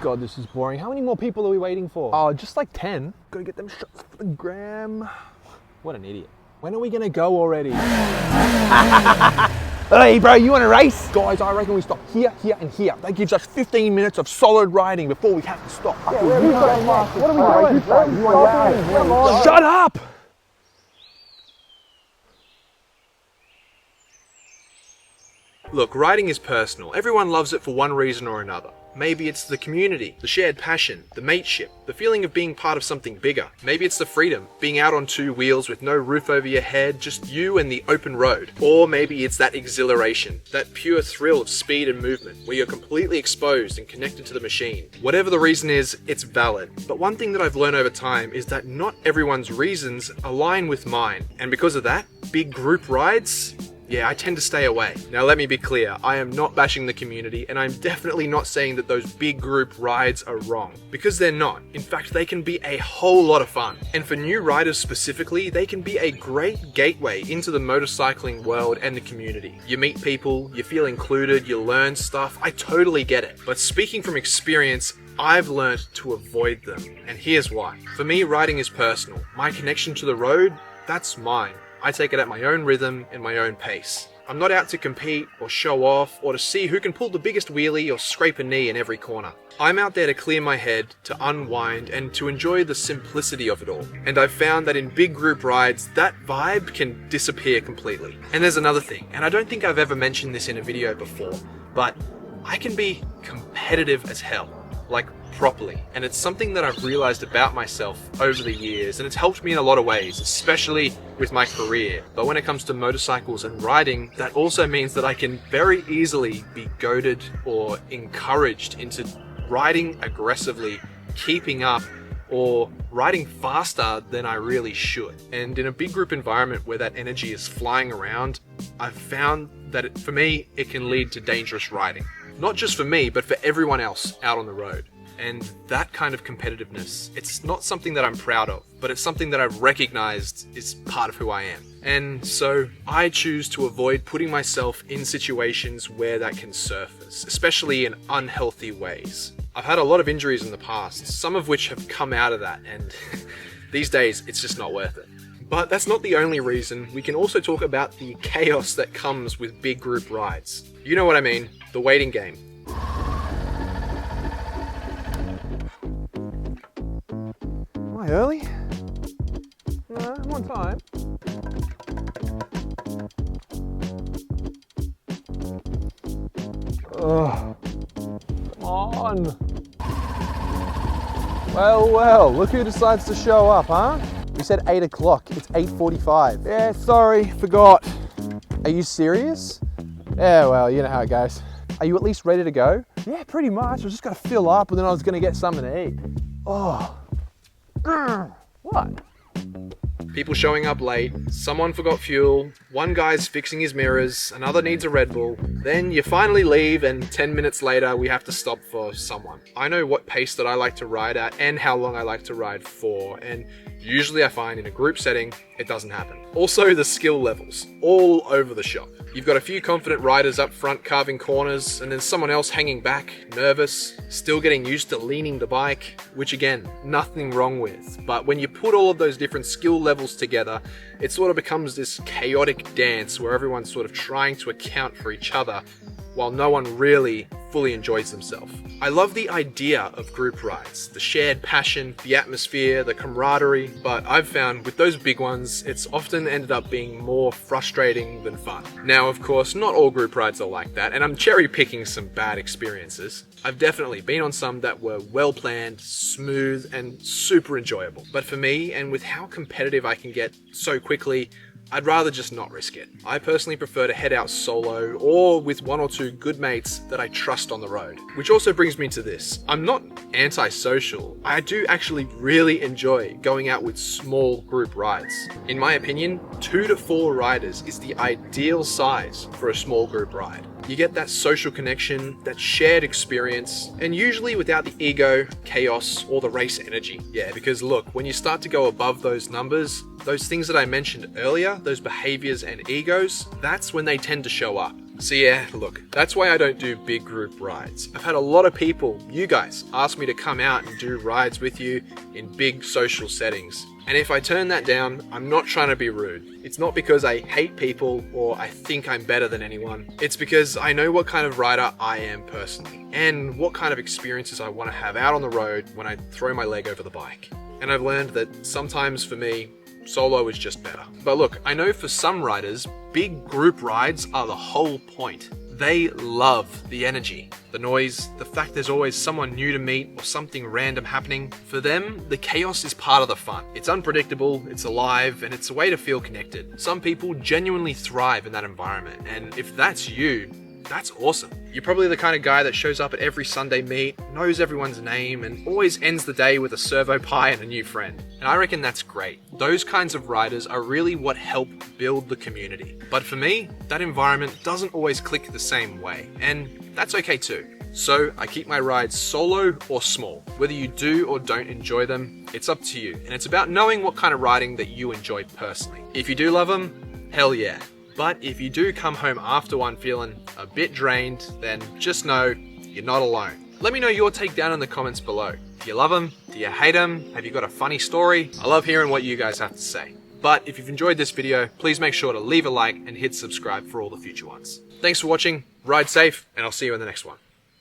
God, this is boring. How many more people are we waiting for? Oh, just like 10. Gotta get them shots for the gram. What an idiot. When are we gonna go already? Hey bro, you want to race? Guys, I reckon we stop here, here, and here. That gives us 15 minutes of solid riding before we have to stop. Yeah, what are we doing? Shut up! Look, riding is personal. Everyone loves it for one reason or another. Maybe it's the community, the shared passion, the mateship, the feeling of being part of something bigger. Maybe it's the freedom, being out on two wheels with no roof over your head, just you and the open road. Or maybe it's that exhilaration, that pure thrill of speed and movement, where you're completely exposed and connected to the machine. Whatever the reason is, it's valid. But one thing that I've learned over time is that not everyone's reasons align with mine. And because of that, big group rides, yeah, I tend to stay away. Now let me be clear, I am not bashing the community, and I'm definitely not saying that those big group rides are wrong, because they're not. In fact, they can be a whole lot of fun. And for new riders specifically, they can be a great gateway into the motorcycling world and the community. You meet people, you feel included, you learn stuff, I totally get it. But speaking from experience, I've learned to avoid them, and here's why. For me, riding is personal. My connection to the road, that's mine. I take it at my own rhythm and my own pace. I'm not out to compete or show off or to see who can pull the biggest wheelie or scrape a knee in every corner. I'm out there to clear my head, to unwind, and to enjoy the simplicity of it all. And I've found that in big group rides, that vibe can disappear completely. And there's another thing, and I don't think I've ever mentioned this in a video before, but I can be competitive as hell. Like properly, and it's something that I've realized about myself over the years, and it's helped me in a lot of ways, especially with my career. But when it comes to motorcycles and riding, that also means that I can very easily be goaded or encouraged into riding aggressively, keeping up, or riding faster than I really should. And in a big group environment where that energy is flying around, I've found that for me, it can lead to dangerous riding. Not just for me, but for everyone else out on the road. And that kind of competitiveness, it's not something that I'm proud of, but it's something that I've recognized is part of who I am. And so I choose to avoid putting myself in situations where that can surface, especially in unhealthy ways. I've had a lot of injuries in the past, some of which have come out of that, and these days it's just not worth it. But that's not the only reason. We can also talk about the chaos that comes with big group rides. You know what I mean, the waiting game. Am I early? No, I'm on time. Ugh. Come on. Well, look who decides to show up, huh? We said 8 o'clock, it's 8:45. Yeah, sorry, forgot. Are you serious? Yeah, well, you know how it goes. Are you at least ready to go? Yeah, pretty much. I was just gonna fill up and then I was gonna get something to eat. Oh. What? People showing up late, someone forgot fuel, one guy's fixing his mirrors, another needs a Red Bull, then you finally leave and 10 minutes later we have to stop for someone. I know what pace that I like to ride at and how long I like to ride for, and usually I find in a group setting, it doesn't happen. Also the skill levels, all over the shop. You've got a few confident riders up front carving corners, and then someone else hanging back, nervous, still getting used to leaning the bike, which again, nothing wrong with. But when you put all of those different skill levels together, it sort of becomes this chaotic dance where everyone's sort of trying to account for each other, while no one really fully enjoys themselves. I love the idea of group rides, the shared passion, the atmosphere, the camaraderie, but I've found with those big ones, it's often ended up being more frustrating than fun. Now, of course, not all group rides are like that, and I'm cherry picking some bad experiences. I've definitely been on some that were well planned, smooth, and super enjoyable. But for me, and with how competitive I can get so quickly, I'd rather just not risk it. I personally prefer to head out solo or with one or two good mates that I trust on the road. Which also brings me to this. I'm not antisocial. I do actually really enjoy going out with small group rides. In my opinion, 2 to 4 riders is the ideal size for a small group ride. You get that social connection, that shared experience, and usually without the ego, chaos, or the race energy. Yeah, because look, when you start to go above those numbers, those things that I mentioned earlier, those behaviors and egos, that's when they tend to show up. So yeah, look, that's why I don't do big group rides. I've had a lot of people, you guys, ask me to come out and do rides with you in big social settings. And if I turn that down, I'm not trying to be rude. It's not because I hate people or I think I'm better than anyone. It's because I know what kind of rider I am personally and what kind of experiences I want to have out on the road when I throw my leg over the bike. And I've learned that sometimes for me, solo is just better. But look, I know for some riders, big group rides are the whole point. They love the energy, the noise, the fact there's always someone new to meet or something random happening. For them, the chaos is part of the fun. It's unpredictable, it's alive, and it's a way to feel connected. Some people genuinely thrive in that environment, and if that's you, that's awesome. You're probably the kind of guy that shows up at every Sunday meet, knows everyone's name, and always ends the day with a servo pie and a new friend. And I reckon that's great. Those kinds of riders are really what help build the community. But for me, that environment doesn't always click the same way, and that's okay too. So I keep my rides solo or small. Whether you do or don't enjoy them, it's up to you. And it's about knowing what kind of riding that you enjoy personally. If you do love them, hell yeah. But if you do come home after one feeling a bit drained, then just know you're not alone. Let me know your take down in the comments below. Do you love them? Do you hate them? Have you got a funny story? I love hearing what you guys have to say. But if you've enjoyed this video, please make sure to leave a like and hit subscribe for all the future ones. Thanks for watching, ride safe, and I'll see you in the next one.